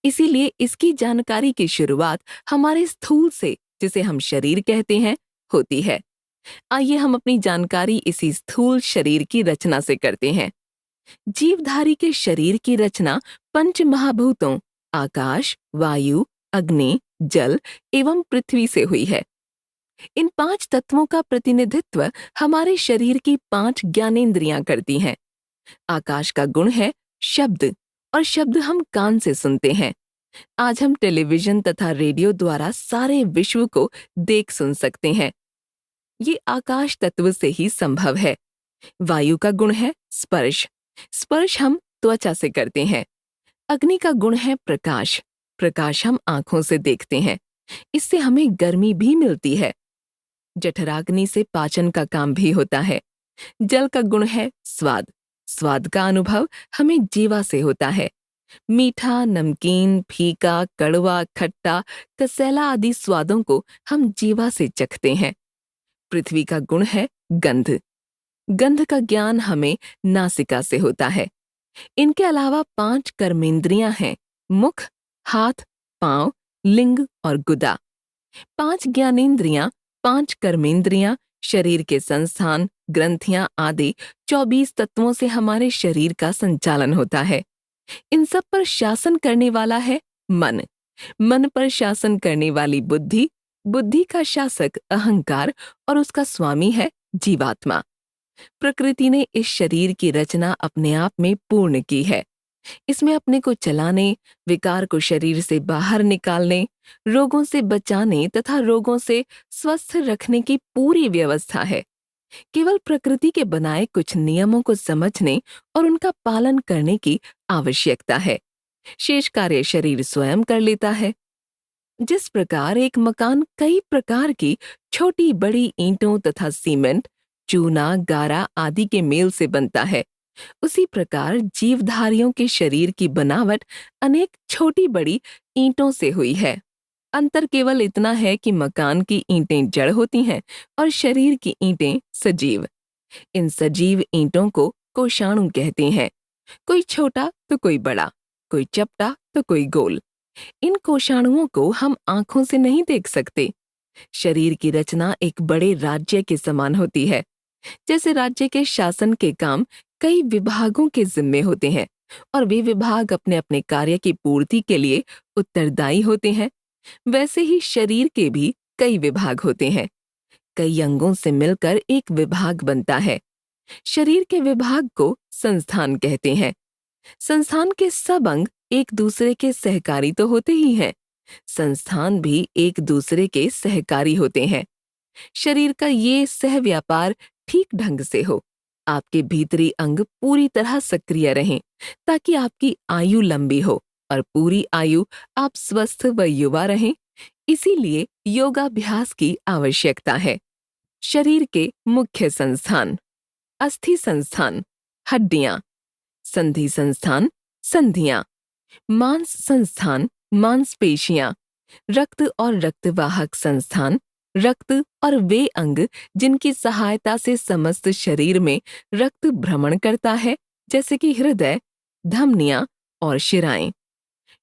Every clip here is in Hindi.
इसीलिए इसकी जानकारी की शुरुआत हमारे स्थूल से, जिसे हम शरीर कहते हैं, होती है। आइए हम अपनी जानकारी इसी स्थूल शरीर की रचना से करते हैं। जीवधारी के शरीर की रचना पंच महाभूतों आकाश, वायु, अग्नि, जल एवं पृथ्वी से हुई है। इन 5 तत्वों का प्रतिनिधित्व हमारे शरीर की 5 ज्ञानेंद्रियां करती हैं। आकाश का गुण है शब्द, और शब्द हम कान से सुनते हैं। आज हम टेलीविजन तथा रेडियो द्वारा सारे विश्व को देख सुन सकते हैं। ये आकाश तत्व से ही संभव है। वायु का गुण है स्पर्श, स्पर्श हम त्वचा से करते हैं। अग्नि का गुण है प्रकाश, प्रकाश हम आंखों से देखते हैं। इससे हमें गर्मी भी मिलती है। जठराग्नि से पाचन का काम भी होता है। जल का गुण है स्वाद, स्वाद का अनुभव हमें जीवा से होता है। मीठा, नमकीन, फीका, कड़वा, खट्टा, कसैला आदि स्वादों को हम जीवा से चखते हैं। पृथ्वी का गुण है गंध, गंध का ज्ञान हमें नासिका से होता है। इनके अलावा 5 कर्मेंद्रियां हैं, मुख, हाथ, पांव, लिंग और गुदा। 5 ज्ञानेंद्रियां, 5 कर्मेंद्रियां, शरीर के संस्थान, ग्रंथियां आदि 24 तत्वों से हमारे शरीर का संचालन होता है। इन सब पर शासन करने वाला है मन, मन पर शासन करने वाली बुद्धि, बुद्धि का शासक अहंकार और उसका स्वामी है जीवात्मा। प्रकृति ने इस शरीर की रचना अपने आप में पूर्ण की है। इसमें अपने को चलाने, विकार को शरीर से बाहर निकालने, रोगों से बचाने तथा रोगों से स्वस्थ रखने की पूरी व्यवस्था है। केवल प्रकृति के बनाए कुछ नियमों को समझने और उनका पालन करने की आवश्यकता है। शेष कार्य शरीर स्वयं कर लेता है। जिस प्रकार एक मकान कई प्रकार की छोटी बड़ी ईंटों तथा सीमेंट, चूना, गारा आदि के मेल से बनता है, उसी प्रकार जीवधारियों के शरीर की बनावट अनेक छोटी बड़ी ईंटों से हुई है। अंतर केवल इतना है कि मकान की ईंटें जड़ होती हैं और शरीर की ईंटें सजीव। इन सजीव ईंटों को कोषाणु कहते हैं। कोई छोटा तो कोई बड़ा, कोई चपटा तो कोई गोल। इन कोषाणुओं को हम आंखों से नहीं देख सकते। शरीर की रचना एक बड़े राज्य के समान होती है। जैसे राज्य के शासन के काम कई विभागों के जिम्मे होते हैं और वे विभाग अपने अपने कार्य की पूर्ति के लिए उत्तरदायी होते हैं, वैसे ही शरीर के भी कई विभाग होते हैं। कई अंगों से मिलकर एक विभाग बनता है। शरीर के विभाग को संस्थान कहते हैं। संस्थान के सब अंग एक दूसरे के सहकारी तो होते ही हैं, संस्थान भी एक दूसरे के सहकारी होते हैं। शरीर का ये सह व्यापार ठीक ढंग से हो, आपके भीतरी अंग पूरी तरह सक्रिय रहें, ताकि आपकी आयु लंबी हो और पूरी आयु आप स्वस्थ व युवा रहें। इसीलिए योगाभ्यास की आवश्यकता है। शरीर के मुख्य संस्थान: अस्थि संस्थान, हड्डियां; संधि संस्थान, संधियां; मांस संस्थान, मांसपेशियां; रक्त और रक्तवाहक संस्थान, रक्त और वे अंग जिनकी सहायता से समस्त शरीर में रक्त भ्रमण करता है, जैसे कि हृदय, धमनियां और शिराएं;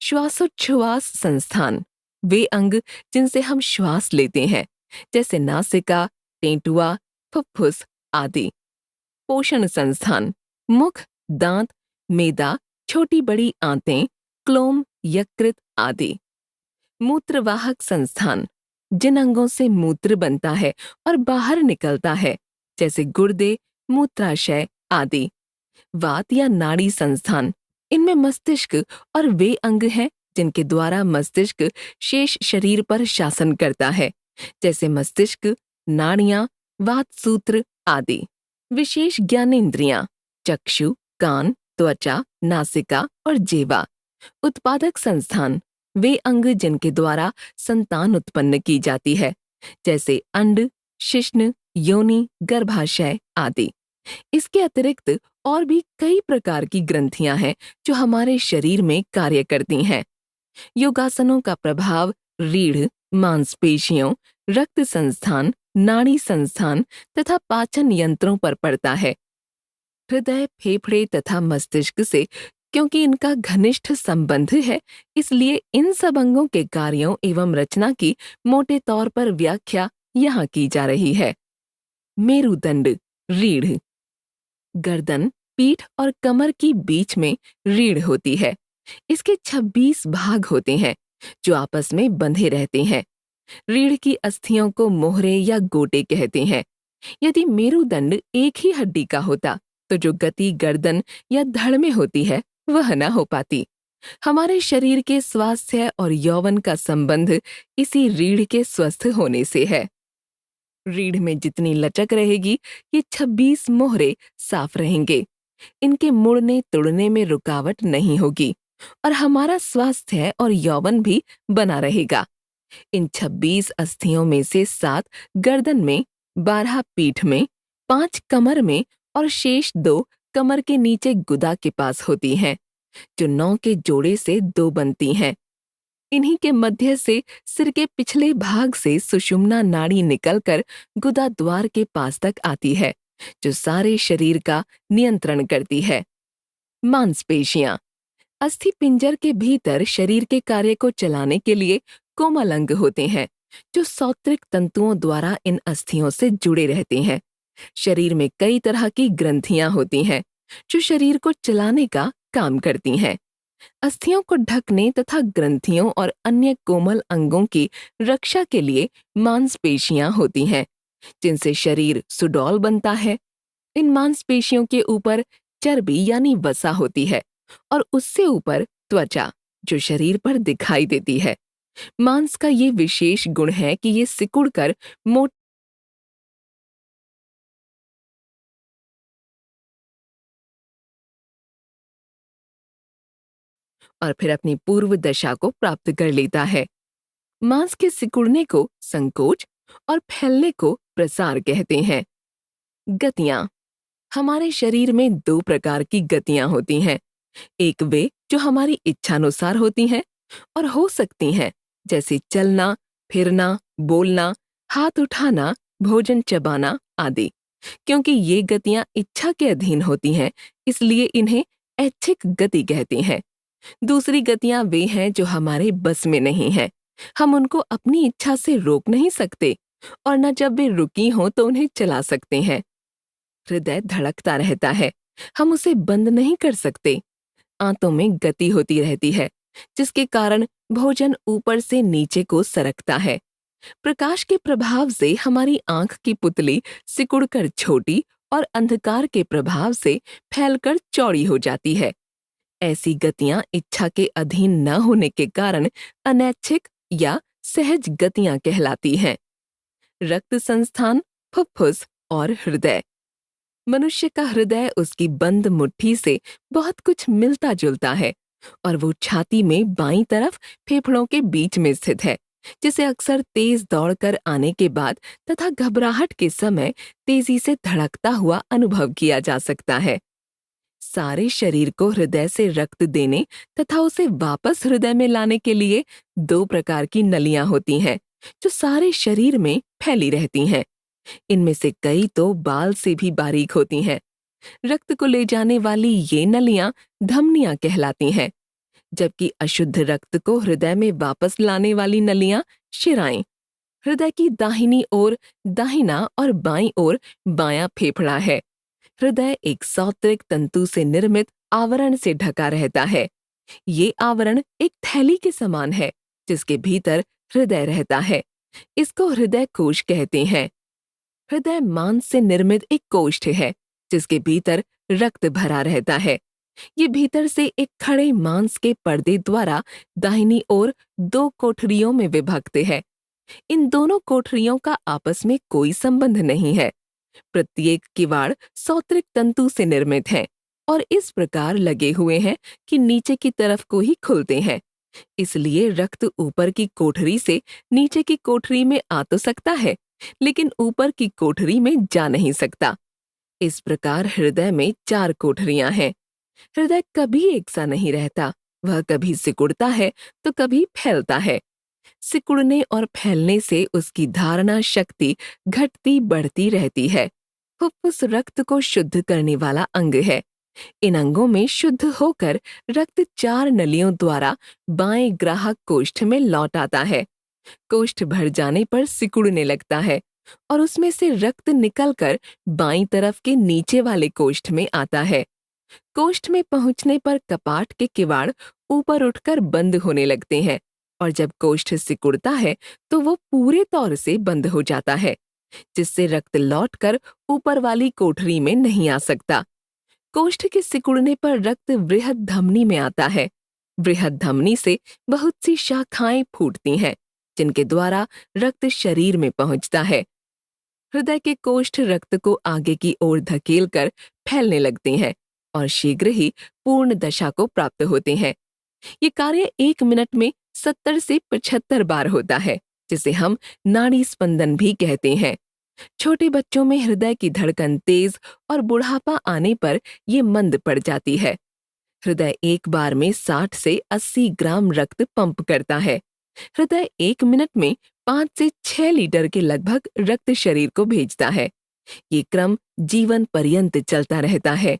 श्वासोच्छ्वास संस्थान, वे अंग जिनसे हम श्वास लेते हैं, जैसे नासिका, टेंटुआ, फुफ्फुस आदि; पोषण संस्थान, मुख, दांत, मेदा, छोटी बड़ी आंतें, क्लोम, यकृत आदि; मूत्रवाहक संस्थान, जिन अंगों से मूत्र बनता है और बाहर निकलता है, जैसे गुर्दे, मूत्राशय आदि; वात या नाड़ी संस्थान, इनमें मस्तिष्क और वे अंग हैं जिनके द्वारा मस्तिष्क शेष शरीर पर शासन करता है, जैसे मस्तिष्क, नाड़ियां, वात सूत्र आदि; विशेष ज्ञानेंद्रियां, चक्षु, कान, त्वचा, नासिका और जीवा; उत्पादक संस्थान, वे अंग जिनके द्वारा संतान उत्पन्न की जाती है, जैसे अंड, शिश्न, योनि, गर्भाशय आदि। इसके अतिरिक्त और भी कई प्रकार की ग्रंथियां हैं जो हमारे शरीर में कार्य करती हैं। योगासनों का प्रभाव रीढ़, मांसपेशियों, रक्त संस्थान, नाड़ी संस्थान तथा पाचन यंत्रों पर पड़ता है। हृदय, फेफड़े तथा मस्तिष्क से क्योंकि इनका घनिष्ठ संबंध है, इसलिए इन सब अंगों के कार्यों एवं रचना की मोटे तौर पर व्याख्या यहाँ की जा रही है। मेरुदंड, रीढ़। गर्दन, पीठ और कमर की बीच में रीढ़ होती है। इसके 26 भाग होते हैं जो आपस में बंधे रहते हैं। रीढ़ की अस्थियों को मोहरे या गोटे कहते हैं। यदि मेरुदंड एक ही हड्डी का होता तो जो गति गर्दन या धड़ में होती है वह न हो पाती। हमारे शरीर के स्वास्थ्य और यौवन का संबंध इसी रीढ़ के स्वस्थ होने से है। रीढ़ में जितनी लचक रहेगी, ये 26 मोहरे साफ रहेंगे। इनके मुड़ने तुड़ने में रुकावट नहीं होगी और हमारा स्वास्थ्य और यौवन भी बना रहेगा। इन 26 अस्थियों में से 7 गर्दन में, 12 पीठ में, 5 कमर में और शेष 2 कमर के नीचे गुदा के पास होती हैं, जो 9 के जोड़े से 2 बनती हैं। इन्हीं के मध्य से सिर के पिछले भाग से सुषुम्ना नाड़ी निकलकर गुदा द्वार के पास तक आती है, जो सारे शरीर का नियंत्रण करती है। मांसपेशियां। अस्थि पिंजर के भीतर शरीर के कार्य को चलाने के लिए कोमल अंग होते हैं, जो सौत्रिक तंतुओं द्वारा इन अस्थियों से जुड़े रहते हैं। शरीर में कई तरह की ग्रंथियां होती हैं, जो शरीर को चलाने का काम करती हैं। अस्थियों को ढकने तथा ग्रंथियों और अन्य कोमल अंगों की रक्षा के लिए मांसपेशियां होती हैं, जिनसे शरीर सुडौल बनता है। इन मांसपेशियों के ऊपर चर्बी यानी वसा होती है और उससे ऊपर त्वचा, जो शरीर पर दिखाई देती है। मांस का ये विशेष गुण है कि ये सिकुड़कर मोट और फिर अपनी पूर्व दशा को प्राप्त कर लेता है। मांस के सिकुड़ने को संकोच और फैलने को प्रसार कहते हैं। गतियां। हमारे शरीर में 2 प्रकार की गतियां होती हैं। एक वे जो हमारी इच्छानुसार होती हैं और हो सकती हैं, जैसे चलना, फिरना, बोलना, हाथ उठाना, भोजन चबाना आदि। क्योंकि ये गतियां इच्छा के अधीन होती हैं, इसलिए इन्हें ऐच्छिक गति कहते हैं। दूसरी गतियां वे हैं जो हमारे बस में नहीं हैं। हम उनको अपनी इच्छा से रोक नहीं सकते और न जब वे रुकी हों तो उन्हें चला सकते हैं। हृदय धड़कता रहता है, हम उसे बंद नहीं कर सकते। आंतों में गति होती रहती है, जिसके कारण भोजन ऊपर से नीचे को सरकता है। प्रकाश के प्रभाव से हमारी आंख की पुतली सिकुड़कर छोटी और अंधकार के प्रभाव से फैलकर चौड़ी हो जाती है। ऐसी गतियां इच्छा के अधीन न होने के कारण अनैच्छिक या सहज गतियां कहलाती हैं। रक्त संस्थान, फुफ्फुस और हृदय। मनुष्य का हृदय उसकी बंद मुट्ठी से बहुत कुछ मिलता जुलता है और वो छाती में बाईं तरफ फेफड़ों के बीच में स्थित है, जिसे अक्सर तेज दौड़कर आने के बाद तथा घबराहट के समय तेजी से धड़कता हुआ अनुभव किया जा सकता है। सारे शरीर को हृदय से रक्त देने तथा उसे वापस हृदय में लाने के लिए 2 प्रकार की नलियां होती हैं, जो सारे शरीर में फैली रहती हैं। इनमें से कई तो बाल से भी बारीक होती हैं। रक्त को ले जाने वाली ये नलियां धमनियां कहलाती हैं, जबकि अशुद्ध रक्त को हृदय में वापस लाने वाली नलियां शिराएं। हृदय की दाहिनी ओर दाहिना और बाईं ओर बायां फेफड़ा है। हृदय एक सौत्रिक तंतु से निर्मित आवरण से ढका रहता है। ये आवरण एक थैली के समान है, जिसके भीतर हृदय रहता है। इसको हृदय कोश कहते हैं। हृदय मांस से निर्मित एक कोष्ठ है, जिसके भीतर रक्त भरा रहता है। ये भीतर से एक खड़े मांस के पर्दे द्वारा दाहिनी ओर 2 कोठरियों में विभक्त है। इन दोनों कोठरियों का आपस में कोई संबंध नहीं है। प्रत्येक किवाड़ सौत्रिक तंतु से निर्मित है और इस प्रकार लगे हुए हैं कि नीचे की तरफ को ही खुलते हैं। इसलिए रक्त ऊपर की कोठरी से नीचे की कोठरी में आ तो सकता है, लेकिन ऊपर की कोठरी में जा नहीं सकता। इस प्रकार हृदय में 4 कोठरियां हैं। हृदय कभी एक सा नहीं रहता, वह कभी सिकुड़ता है तो कभी फैलता है। सिकुड़ने और फैलने से उसकी धारणा शक्ति घटती बढ़ती रहती है। फुफ्फुस रक्त को शुद्ध करने वाला अंग है। इन अंगों में शुद्ध होकर रक्त 4 नलियों द्वारा बाएं ग्राहक कोष्ठ में लौट आता है। कोष्ठ भर जाने पर सिकुड़ने लगता है और उसमें से रक्त निकलकर बाईं तरफ के नीचे वाले कोष्ठ में आता है। कोष्ठ में पहुंचने पर कपाट के किवाड़ ऊपर उठकर बंद होने लगते हैं और जब कोष्ठ सिकुड़ता है तो वो पूरे तौर से बंद हो जाता है, जिससे रक्त लौटकर ऊपर वाली कोठरी में नहीं आ सकता। कोष्ठ के सिकुड़ने पर रक्त बृहद धमनी में आता है। बृहद धमनी से बहुत सी शाखाएं फूटती हैं, जिनके द्वारा रक्त शरीर में पहुंचता है। हृदय के कोष्ठ रक्त को आगे की ओर धकेलकर फैलने लगते हैं और शीघ्र ही पूर्ण दशा को प्राप्त होते हैं। ये कार्य 1 मिनट में 70 से 75 बार होता है, जिसे हम नाड़ी स्पंदन भी कहते हैं। छोटे बच्चों में हृदय की धड़कन तेज और बुढ़ापा आने पर ये मंद पड़ जाती है। हृदय एक बार में 60 से 80 ग्राम रक्त पंप करता है। हृदय 1 मिनट में 5 से 6 लीटर के लगभग रक्त शरीर को भेजता है। ये क्रम जीवन पर्यंत चलता रहता है।